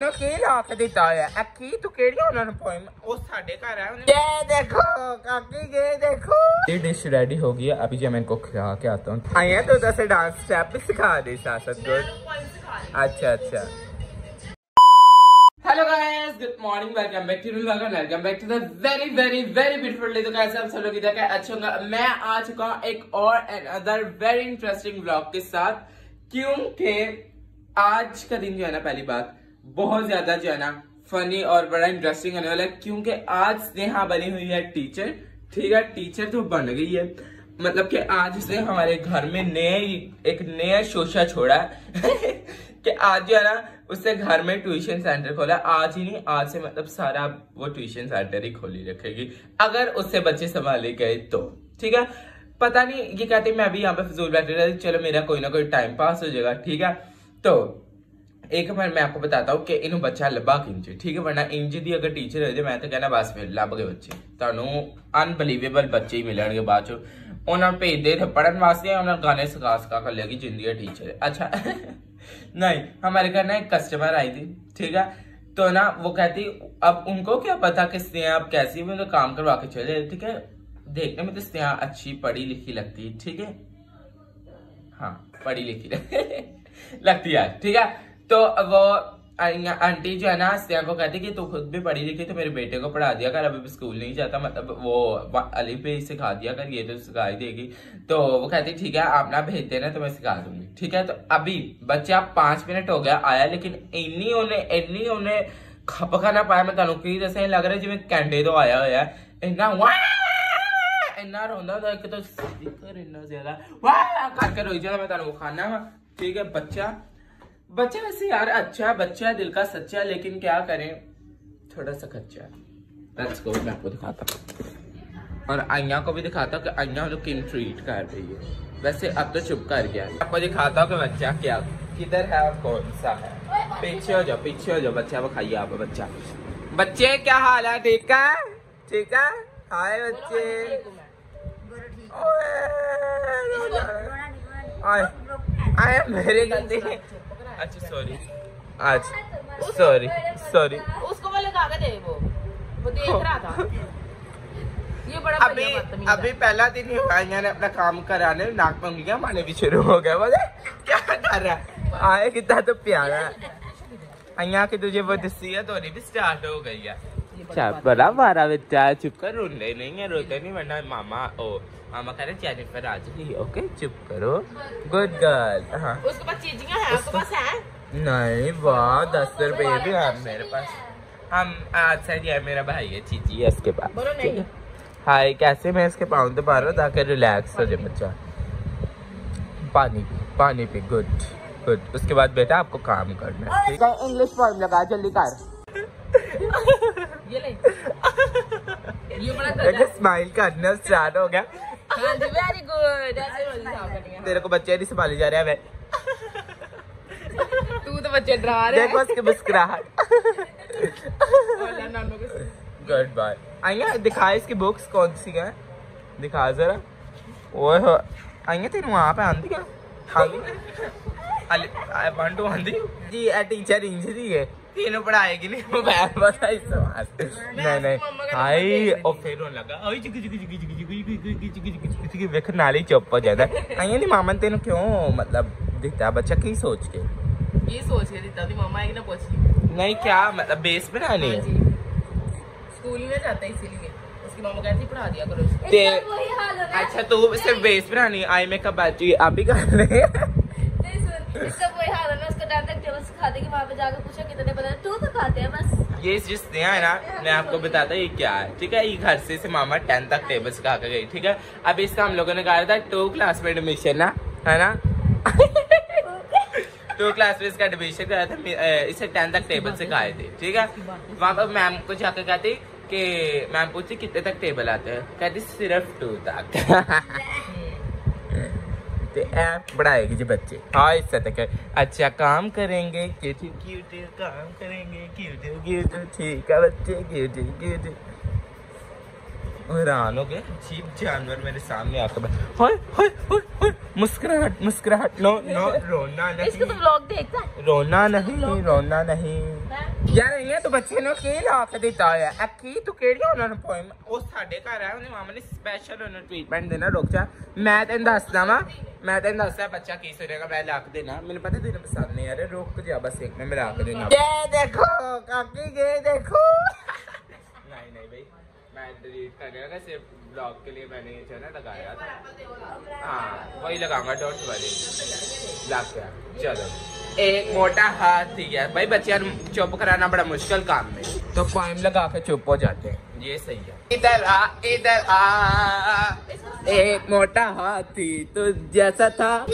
की लाख दिता है की तू केड़ी उन्होंने पोइम वो साडे घर है ये देखो काकी ये देखो ये डिश रेडी हो गई है। अभी जब मैं इनको खिला के आता हूँ आया तो जैसे डांस स्टेप भी सिखा दे साथ गुड। अच्छा अच्छा hello guys good morning welcome back to the very very very beautiful day. तो कैसे आप सब लोग इधर अच्छा होगा। मैं आ चुका हूँ एक और अनदर वेरी इंटरेस्टिंग व्लॉग के साथ, क्योंकि आज का दिन जो है ना, पहली बात बहुत ज्यादा जो है ना फनी और बड़ा इंटरेस्टिंग होने वाला है, क्योंकि आज स्नेहा बनी हुई है टीचर। ठीक है, टीचर तो बन गई है, मतलब कि आज उसने हमारे घर में एक नया शोशा छोड़ा है कि आज जो है ना उससे घर में ट्यूशन सेंटर खोला। आज ही नहीं, आज से मतलब सारा वो ट्यूशन सेंटर ही खोली रखेगी अगर उससे बच्चे संभाले गए तो। ठीक है, पता नहीं, ये कहते मैं अभी यहाँ पे फजूल बैठे रहे, चलो मेरा कोई ना कोई टाइम पास हो जाएगा। ठीक है, तो एक बार मैं आपको बताता हूँ कि इन्हों बच्चा लब्बा किंज, ठीक है, वरना इंज दी अगर टीचर हो जाए मैं तो कहना बस फिर लभ गए बच्चे, तुहानू अनबिलीवेबल बच्चे ही मिलणगे बाद चो। उन्होंने भेजते थे पढ़ने वास्ते, उन्होंने गाने सिखा कर लेगी जिंदगी टीचर। अच्छा नहीं, हमारे घर ना एक कस्टमर आई थी, ठीक है, तो ना वो कहती अब उनको क्या पता कि स्नेहा अब कैसी भी उनको काम करवा के चले। ठीक है, देखने में तो स्नेहा अच्छी पढ़ी लिखी लगती है, ठीक है, हाँ पढ़ी लिखी लगती है। ठीक है, तो वो आंटी जो है ना स्नेहा को कहती कि तू खुद भी पढ़ी लिखी तो मेरे बेटे को पढ़ा दिया कर, अभी भी स्कूल नहीं जाता, मतलब वो अलिफ पे सिखा दिया कर, ये तो सिखा ही देगी। तो वो कहती ठीक है आप ना भेजते ना तो मैं सिखा दूंगी। ठीक है, तो अभी बच्चा 5 मिनट हो गया आया, लेकिन इन्नी उन्हें खपका ना पाया। मैं तुहानू की जैसे लग रहा है जिवें कैंडे तो आया हुआ है, इन्ना रोंदा था, एक तो स्पीकर इन्ना ज्यादा वाह करके रोई जाता। मैं तुहानू खाना वा। ठीक है, बच्चा वैसे यार अच्छा बच्चा, दिल का सच्चा, लेकिन क्या करें थोड़ा सा खच्चा। लेट्स गो, मैं आपको दिखाता हूँ और आइया को भी दिखाता हूँ कि आइया लोग किन ट्रीट कर रही है। वैसे अब तो चुप कर गया। आपको दिखाता हूँ कि बच्चा क्या किधर है और कौन सा है। पीछे हो जाओ बच्चा, वो खाइए आप। बच्चे क्या हाल है? ठीक है, ठीक है, हाय बच्चे, आए मेरे गंदे। अच्छा सॉरी, आज सॉरी उसको वो लगा के दे, वो देख रहा था। ये बड़ा अभी पहला दिन ही हुआ, ने अपना काम कराने नाक में उंगलियां मारने भी शुरू हो गए। बोले क्या कर रहा है? आए कितना तो प्यारा अइया की तुझे वो नसीहत होनी भी स्टार्ट हो गई है। अच्छा बड़ा मारा बच्चा, चुप कर, रोने नहीं है, रोते नहीं वरना मामा कह रहे जेनिफर आ जाएगी। ओके चुप करो, गुड गर्ल। हाँ उसके पास चीजियां हैं, आपके पास है? नहीं, वाह 10 रुपए भी है मेरे पास। हम आज से ये मेरा भाई है, चीजी है इसके पास। बोलो नहीं। हाय, कैसे मैं इसके पाँव तो पा रहा हूँ ताकि रिलैक्स हो जाए बच्चा। पानी पी, गुड। उसके बाद बेटा आपको काम करना है, ठीक है? इंग्लिश फॉर्म लगा, जल्दी कर। ये ले। ये बड़ा स्माइल करना स्टार्ट हो गया। हाँ जी, वेरी गुड। ऐसे तेरे को बच्चे नहीं संभाले जा रहे हैं। तू तो बच्चे डरा रहे हैं। देखो उसकी मुस्कुराहट। Good bye. आइया दिखा इसकी बुक्स कौन सी है, दिखा जरा। ओह आइया तेरे वहाँ पे आंधी क्या आंधी जी टीचर इंजरी है, तीनों पढ़ाएगी नहीं मोबाइल बता इस्तेमाल नहीं आई और फिर रोने लगा। वेख नाली चुप हो जाता है। आइया नहीं मामा तेन क्यों मतलब दिखता बच्चा की सोच के? ये सोच के दिखता थी मामा एक ना पूछ नहीं क्या मतलब बेस बनाने स्कूल में जाता है इसीलिए उसकी मामा कहती पढ़ा दिया करो। अच्छा तो सिर्फ बेस बनानी आई में कब बाजी आप ही कर रहे हैं? इसका वही हाल है ना, उसका डांस टेबल सिखा देगी, वहाँ पे जाकर पूछा कितने बता तू तो खाते हैं बस। ये जिस नया है ना, मैं आपको बताता ये क्या है। ठीक है, ये घर से मामा 10 तक टेबल सिखा कर गई। ठीक है, अब इसका हम लोगों ने कहा था 2 क्लास में एडमिशन ना, है ना 2 क्लास में इसका एडमिशन कराया था, इसे 10 तक टेबल सिखाए थे। ठीक है, वहाँ पर मैम को जाकर कहती कि मैम पूछती कितने तक टेबल आते हैं, कहती सिर्फ 2 तक। बढ़ाएगी जी बच्चे। हाँ इससे तक अच्छा काम करेंगे, क्यूट काम करेंगे, क्यूट ठीक है बच्चे, क्यूट हैरान हो गए। अजीब जानवर मेरे सामने आकर मुस्कुराहट। नो रोना नहीं, इसको तो व्लॉग देखता है। रोना नहीं। यार ये तो बच्चे ने की ला के दिता है की तू केड़ी उन्होंने पोएम ਉਹ ਸਾਡੇ ਘਰ ਹੈ ਉਹਨੇ ਮਾਮਾ ਨੇ ਸਪੈਸ਼ਲ ਉਹਨੂੰ ਟ੍ਰੀਟਮੈਂਟ ਦੇਣਾ ਰੁਕ ਜਾ ਮੈਂ ਤੈਨੂੰ ਦੱਸਦਾ ਵਾਂ मैं तेन दस बच्चा की सोचेगा मैं ला के देना मैंने पता तेरे पसंद नहीं यार रुक जा बस एक में ला के देना ये देखो काकी ये देखो नहीं नहीं भाई मैं डिलीट कर देगा सिर्फ ब्लॉग के लिए मैंने ये चैनल लगाया था हाँ वही लगाऊंगा डोंट वरी लग गया चलो एक मोटा हाथ ही है भाई बच्चे चुप कराना बड़ा मुश्किल काम है तो पोएम लगा के चुप हो जाते हैं ये सही है इधर आ एक मोटा हाथी तो जैसा था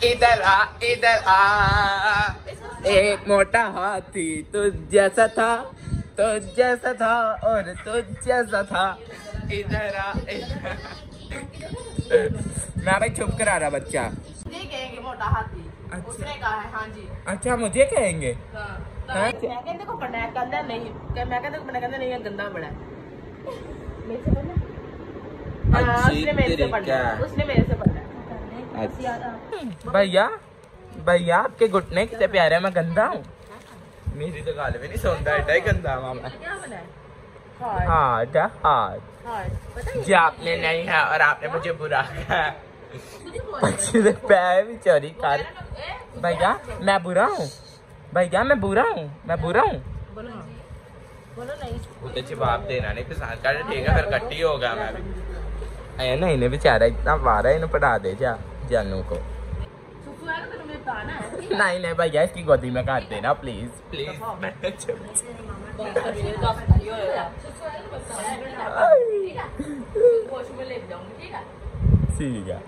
इधर आ एक मोटा हाथी तो जैसा था और तो जैसा था इधर आ मैं भाई चुप करा रहा बच्चा कहेंगे मोटा हाथी उसने कहा है हाँ जी अच्छा मुझे कहेंगे मैं कहते को पढ़ना है गंदा नहीं मैं कहते को पढ़ना कहते नहीं है गंदा बड़ा मेरे से पढ़ना उसने मेरे से पढ़ना भैया आपके घुटने कितने प्यारे मैं गंदा हूँ मेरी तो गाल भी नहीं सुनता एडा ही गंदा मामा हार्ट जो आपने नहीं है और आपने मुझे बुरा कहा पैर भी चोरी कर भैया मैं बुरा हूँ वो तो जवाब देना नहीं पसंद कर ठीक है फिर कट्टी होगा मैं भी अरे नहीं इन्हें बेचारा इतना मारा इन्हें पढ़ा दे जानू को नहीं नहीं भैया इसकी गोदी में काट देना प्लीज ठीक है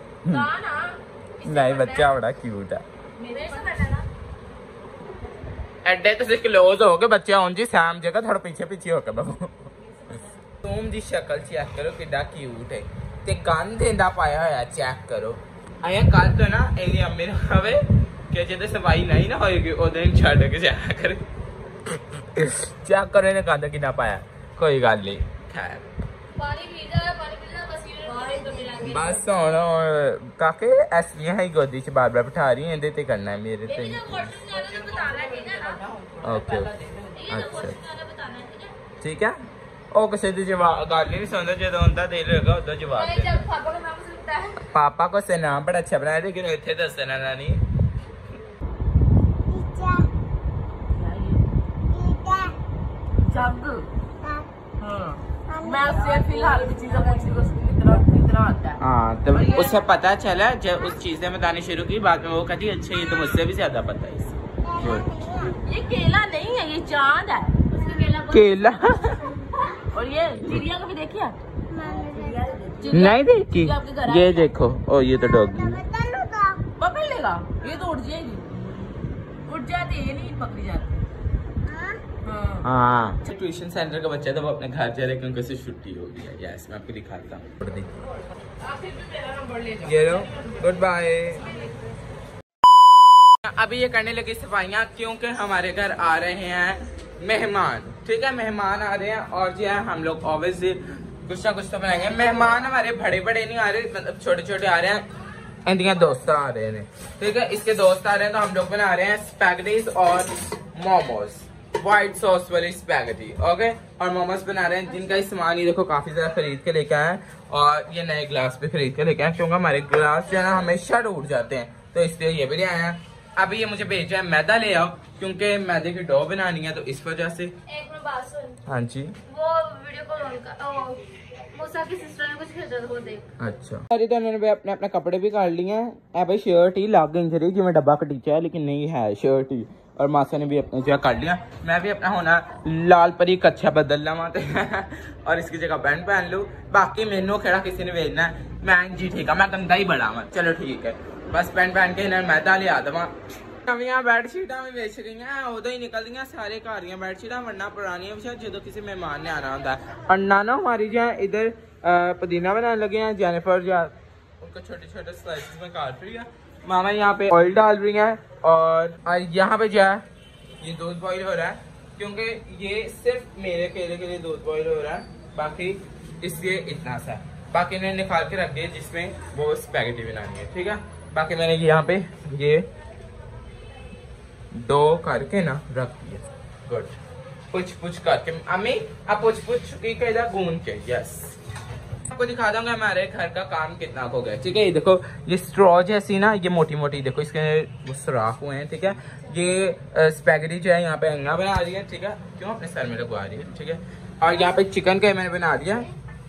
नहीं बच्चा बड़ा क्यूट है एडे तो क्लोज हो गए बच्चे हूं जी सैम जगह थोड़ा पीछे पीछे होकर बबू तुम जी शक्ल चेक करो कितना क्यूट है ते गन देंदा पाया होया चेक करो आया कल तो ना एदी अम्मी ने कहे कि जदे सफाई नहीं ना होएगी ओदे छड़ के जाया कर चेक करे ने गंद कितना पाया कोई गल नहीं खैर बस हुन काके ऐसियां ही गोदी च बार बार बिठा रही हैं ते करना है मेरे ते ओके अच्छा ठीक है ओ किसी दी जवाब गल नहीं सुनदा जदों उनदा दिल होगा उदों जवाब दे पापा को से नाम बड़ा अच्छा बनाया लेकिन इत्थे दसना ना नहीं जग हां मैं उससे फिलहाल की चीजें पूछी को कितना आता है हां तो उसे पता चला जब उस चीजें बतानी शुरू की बाद में वो कहती अच्छा ये तो मुझसे भी ज्यादा पता है ये केला नहीं है ये चांद है उसका केला और ये चिड़िया कभी देखी है नहीं देखी ये देखो ओ ये तो डॉगी पकड़ लेगा ये तो उड़ जाएगी उड़ जाती है नहीं पकड़ी जाती हाँ ट्यूशन सेंटर का बच्चा तो वो अपने घर जा रहे क्योंकि उसे छुट्टी हो गई है यस मैं आपको दिखाता हूँ ये लो गुड बाय अभी ये करने लगी सफाइयाँ क्योंकि हमारे घर आ रहे हैं मेहमान ठीक है मेहमान आ रहे हैं और जो है हम लोग ऑब्वियसली कुछ ना कुछ तो बनाएंगे मेहमान हमारे बड़े बड़े नहीं आ रहे मतलब छोटे छोटे आ रहे हैं इनके दोस्त आ रहे हैं ठीक है इसके दोस्त आ रहे हैं तो हम लोग बना रहे हैं स्पैगेटीज और मोमोज व्हाइट सॉस वाली स्पैगेटी ओके और मोमोज बना रहे हैं जिनका सामान ये देखो काफी ज्यादा खरीद के लेके आए और ये नए ग्लास भी खरीद के लेके आए क्योंकि हमारे ग्लास जो है ना हमेशा टूट जाते हैं तो इसलिए ये भी ले आए हैं अभी ये मुझे भेजा है मैदा ले आओ क्योंकि मैदे की डो बनानी है तो इस वजह से एक मिनट बात सुन हाँ जी वो वीडियो कॉल ऑन कर मूसा की सिस्टर ने कुछ भेजा था वो देख अच्छा अरे तो उन्होंने अपने अपने कपड़े भी काट लिए हैं भाई शर्ट ही लाग गई जिम्मे डब्बा कटीचा है लेकिन नहीं है शर्ट ही और मासा ने भी अपने जगह काट लिया मैं भी अपना होना लाल परी कच्छा बदल लवा और इसकी जगह पैंट पहन लूँ बाकी मैनू खेड़ा किसी ने भेजना है मैं जी ठीक है मैं गंदा ही बड़ा वा चलो ठीक है बस पैंट पहन के इन्हें मैदा लिया दवा नवियां बेडशीटा भी बेच रही हैं उदों ही निकल दियां सारे घर दियां बेडशीटा वरना पुरानियां भी जो किसी मेहमान ने आना होता है और नाना हमारी जो इधर पुदीना बनाने लगे हैं जेनिफर जो उनको छोटे छोटे स्लाइसेस में काट रही है मामा यहाँ पे ऑयल डाल रही हैं और यहाँ पे जो है ये दूध बॉईल हो रहा है क्योंकि ये सिर्फ मेरे केले के लिए दूध बॉईल हो रहा है बाकी इसलिए इतना सा बाकी इन्हें निकाल के रख दिए जिसमें वो स्पैगेटी बनानी है ठीक है बाकी मैंने यहाँ पे ये डो करके ना रख दिया गुड पुछ पुछ करके अम्मी आप पुछ पुछ की कहदा गूंद के यस आपको दिखा दूंगा हमारे घर का काम कितना हो गया। ठीक है, ये देखो ये स्ट्रॉ जैसी ना, ये मोटी मोटी देखो इसके वो सुराख हुए हैं। ठीक है, ये स्पैगेटी जो है यहाँ पे अंगा बना रही है। ठीक है, क्यों अपने सर में लगवा रही है। ठीक है, और यहाँ पे चिकन का मैंने बना दिया।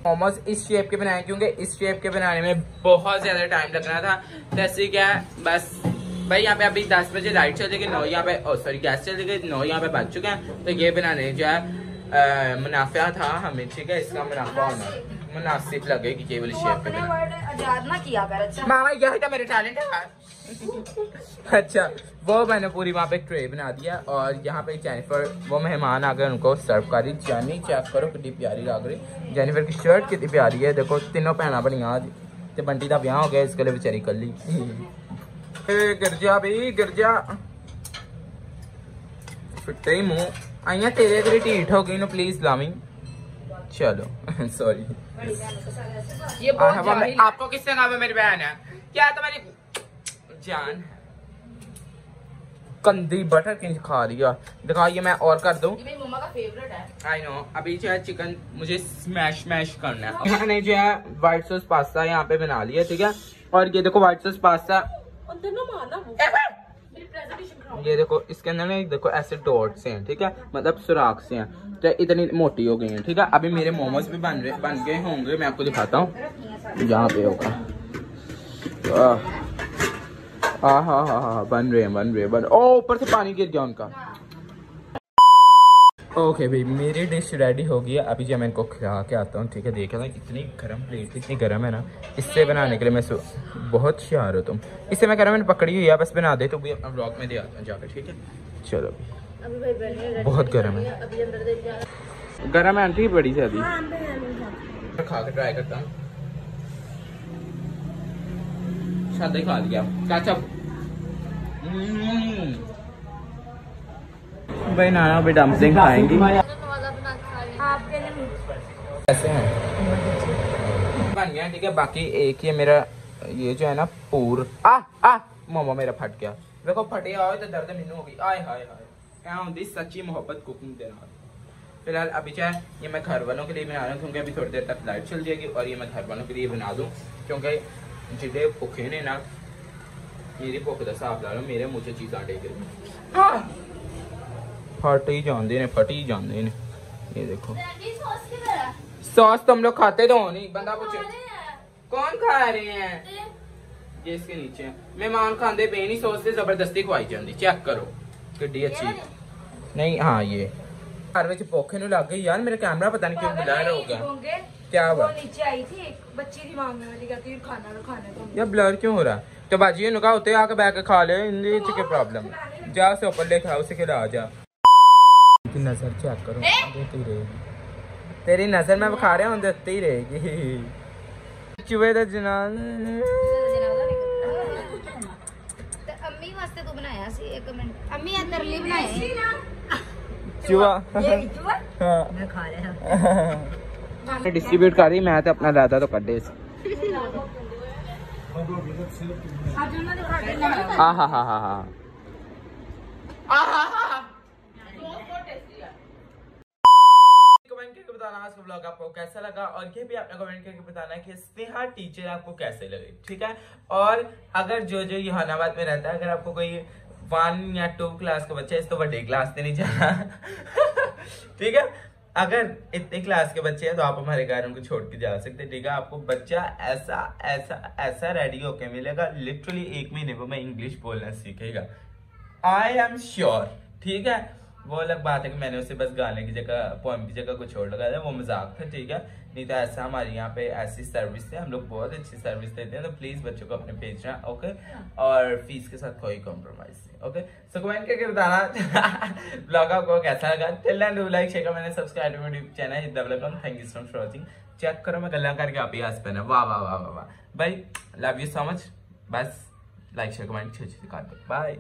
मोमोज इस शेप के बनाए क्योंकि इस शेप के बनाने में बहुत ज्यादा टाइम लगना था। जैसे क्या बस भाई यहाँ पे अभी 10 बजे लाइट चल जाएगी, 9 यहाँ पे सॉरी गैस चल जाएगी, 9 यहाँ पे बज चुके हैं। तो ये बनाने जो है मुनाफा था हमें। ठीक है, इसका मुनाफा होना मुनासिब लगेगी ये वाली शेप पे ना किया कर। अच्छा मामा यही तो मेरे टैलेंट है। अच्छा वो मैंने पूरी वहाँ पे ट्रे बना दिया और यहाँ पे जेनिफर वो मेहमान आ गए, उनको सर्व कर रही। जानी चेक करो कितनी प्यारी लग रही। जेनिफर की शर्ट कितनी प्यारी है, देखो तीनों भैन बनी आज। ते बंटी का ब्याह हो गया, इसके लिए बेचारी कली। गिरजा भी गिरजा फिटे ही मुँह आइया तेरे अगर ढीठ हो गई ना प्लीज लामी। चलो सॉरी ये बहुत आपको किसने कहा मेरी बहन है क्या तुम्हारी जान कंदी बटर किंच खा रही है। दिखाइए मैं और कर दूं। मेरी मम्मा का फेवरेट है। आई नो अभी जो है चिकन मुझे स्मैश स्मैश करना है। मैंने जो है व्हाइट सॉस पास्ता यहाँ पे बना लिया। ठीक है, और ये देखो व्हाइट सॉस पास्ता ये देखो इसके अंदर ना देखो ऐसे डॉट से हैं। ठीक है, मतलब सुराख से हैं, तो इतनी मोटी हो गई है। ठीक है, अभी मेरे मोमोज भी बन गए होंगे, मैं आपको दिखाता हूँ। यहाँ पे होगा हाँ बन रहे ओ ऊपर से पानी गिर गया उनका। ओके भाई मेरी डिश रेडी हो गई है। अभी जो मैं इनको खिला के आता हूँ। ठीक है, देखा ना इतनी गर्म प्लेट इतनी गर्म है ना, इससे बनाने के लिए मैं बहुत होशियार हो तुम। इससे मैं कह रहा हूँ मैंने पकड़ी हुई है, बस बना दे तो भी अपना ब्लॉग में दे आता हूँ जाकर। ठीक है चलो अभी बहुत गर्म है, गर्म है आंटी बड़ी से अभी खा के ट्राई करता हूँ। शादी खा लिया चाचा भाई नाना अभी डम्पलिंग खाएंगी। कैसे हैं बन गया। ठीक है, बाकी एक ये मेरा ये जो है ना पूर मोमो मेरा फट गया। देखो फटे आओ तो दर्द मैनू हो गई। आय हाय हाय क्या होती सच्ची मोहब्बत कुकिंग के नाल। फिलहाल अभी चाहे ये मैं घर वालों के लिए बना रहा हूँ क्योंकि अभी थोड़ी देर तक लाइट चल जाएगी, और ये मैं घर वालों के लिए बना दूँ क्योंकि जिदे भुखे ने ना मेरी भुख का हिसाब ला लो, मेरे मुँह से चीज़ां टेक फट ही जाते ने फट ही जाते ने। ये देखो सॉस तुम लोग खाते तो हो नहीं, बंदा पूछे कौन खा रहे हैं। ये इसके नीचे मेहमान खाते पे नहीं सॉस से जबरदस्ती खवाई जाती। चेक करो किड्डी अच्छी नहीं। हाँ ये घर में भुख नहीं लग गई यार, मेरा कैमरा पता नहीं क्यों ब्लर हो गया। क्या हुआ नीचे आई थी एक बच्ची थी मांगने वाली, कहती है खाना लो खाने को। यार ब्लर क्यों हो रहा है? तो बाजी ने कहा होते आके बैठ के खा ले, इनकी क्या प्रॉब्लम है। जा से ऊपर ले खा उसे खिला जा। नजर चेक करो देती रहेगी, तेरी नजर में खा रहा हूँ देती ही रहेगी। चूहे तो जनाब अम्मी वास्ते तू बनाया सी एक मिनट अम्मी ये तेरे लिए बनाया चूहा मैं खा लिया। डिस्ट्रीब्यूट कर रही मैं तो अपना दादा तो कड्डे कमेंट करके बताना आज का ब्लॉग आपको कैसा लगा, और ये भी आपने कमेंट करके बताना है कि स्नेहा टीचर आपको कैसे लगे। ठीक है, और अगर जो जहानाबाद में रहता है, अगर आपको कोई 1 या 2 क्लास का बच्चा है, इस तो बड़ी क्लास से नहीं जाना ठीक है, अगर इतने क्लास के बच्चे हैं तो आप हमारे घर उनको छोड़ के जा सकते हैं। ठीक है, आपको बच्चा ऐसा ऐसा ऐसा रेडी होके मिलेगा, लिटरली 1 महीने में इंग्लिश बोलना सीखेगा, आई एम श्योर। ठीक है, वो अलग बात है कि मैंने उसे बस गाने की जगह पोएम की जगह कुछ और लगाया था, वो मजाक था। ठीक है, नहीं तो ऐसा हमारे यहाँ पे ऐसी सर्विस है, हम लोग बहुत अच्छी सर्विस देते हैं, तो प्लीज बच्चों को अपने भेजना। ओके, और फीस के साथ कोई कॉम्प्रोमाइज नहीं। ओके, सो कमेंट करके बताना ब्लॉग आपको कैसा लगा। Till then do like share मैंने subscribe to YouTube channel. Thank you so much for watching. Check करो मैं गल्ला करके आप ही हंस पे ना, वाह वाह वाह वाह वाह भाई, लव यू सो मच। बस लाइक शेयर कमेंट बाय।